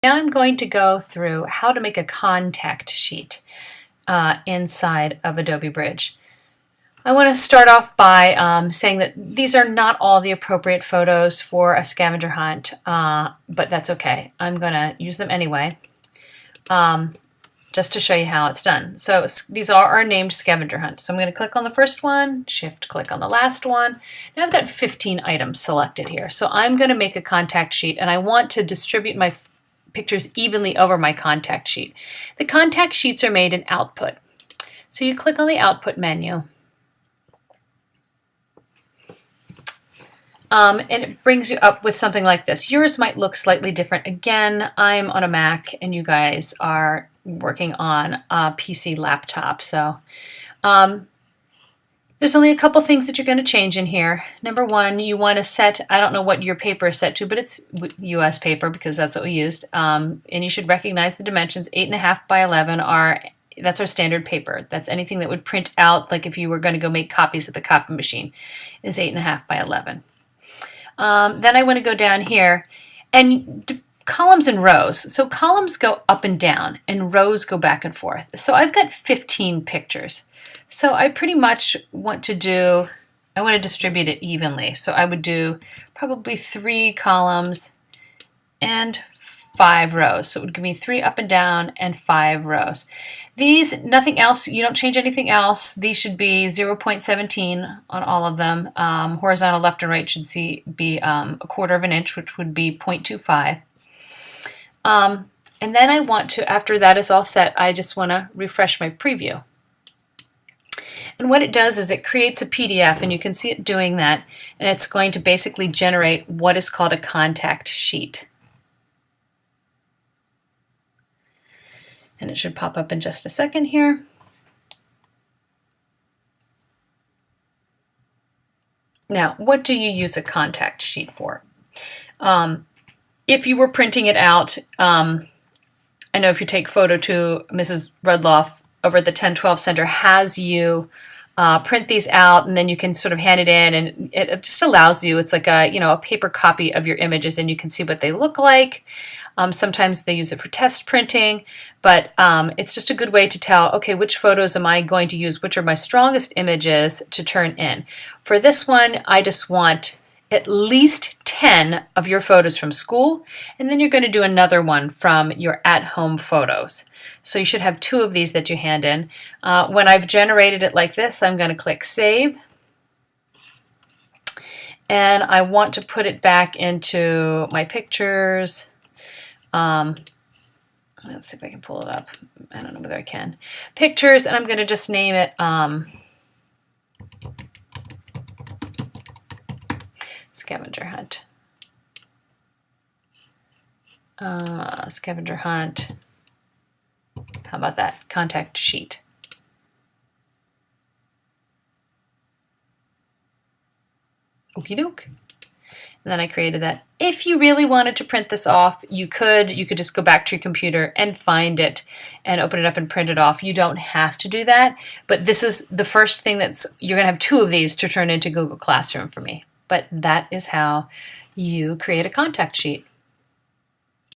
Now I'm going to go through how to make a contact sheet inside of Adobe Bridge. I want to start off by saying that these are not all the appropriate photos for a scavenger hunt, but that's okay. I'm going to use them anyway, just to show you how it's done. So these are our named scavenger hunt. So I'm going to click on the first one, shift click on the last one. Now I've got 15 items selected here. So I'm going to make a contact sheet, and I want to distribute my pictures evenly over my contact sheet. The contact sheets are made in Output. So you click on the Output menu, and it brings you up with something like this. Yours might look slightly different. Again, I'm on a Mac and you guys are working on a PC laptop. So there's only a couple things that you're going to change in here. Number one, you want to set, I don't know what your paper is set to, but it's US paper because that's what we used. And you should recognize the dimensions. 8.5 by 11 that's our standard paper. That's anything that would print out, like if you were going to go make copies at the copy machine, is 8.5 by 11. Then I want to go down here and columns and rows. So columns go up and down and rows go back and forth. So I've got 15 pictures. So I pretty much want to distribute it evenly. So I would do probably 3 columns and 5 rows. So it would give me 3 up and down and 5 rows. These, nothing else, you don't change anything else. These should be 0.17 on all of them. Horizontal left and right should be a 1/4 of an inch, which would be 0.25. And then I want to, after that is all set, I just want to refresh my preview. And what it does is it creates a PDF, and you can see it doing that, and it's going to basically generate what is called a contact sheet. And it should pop up in just a second here. Now, what do you use a contact sheet for? If you were printing it out, I know if you take photo 2, Mrs. Rudloff over at the 1012 Center has you print these out, and then you can sort of hand it in, and it just allows you, it's like a paper copy of your images, and you can see what they look like. Sometimes they use it for test printing, but it's just a good way to tell, okay, which photos am I going to use, which are my strongest images to turn in. For this one, I just want at least 10 of your photos from school, and then you're going to do another one from your at-home photos. So you should have 2 of these that you hand in. When I've generated it like this, I'm going to click Save. And I want to put it back into my pictures. Let's see if I can pull it up. I don't know whether I can. Pictures, and I'm going to just name it Scavenger Hunt. Scavenger Hunt. How about that? Contact sheet. Okie doke. And then I created that. If you really wanted to print this off, you could just go back to your computer and find it and open it up and print it off. You don't have to do that, but this is the first thing you're going to have 2 of these to turn into Google Classroom for me. But that is how you create a contact sheet.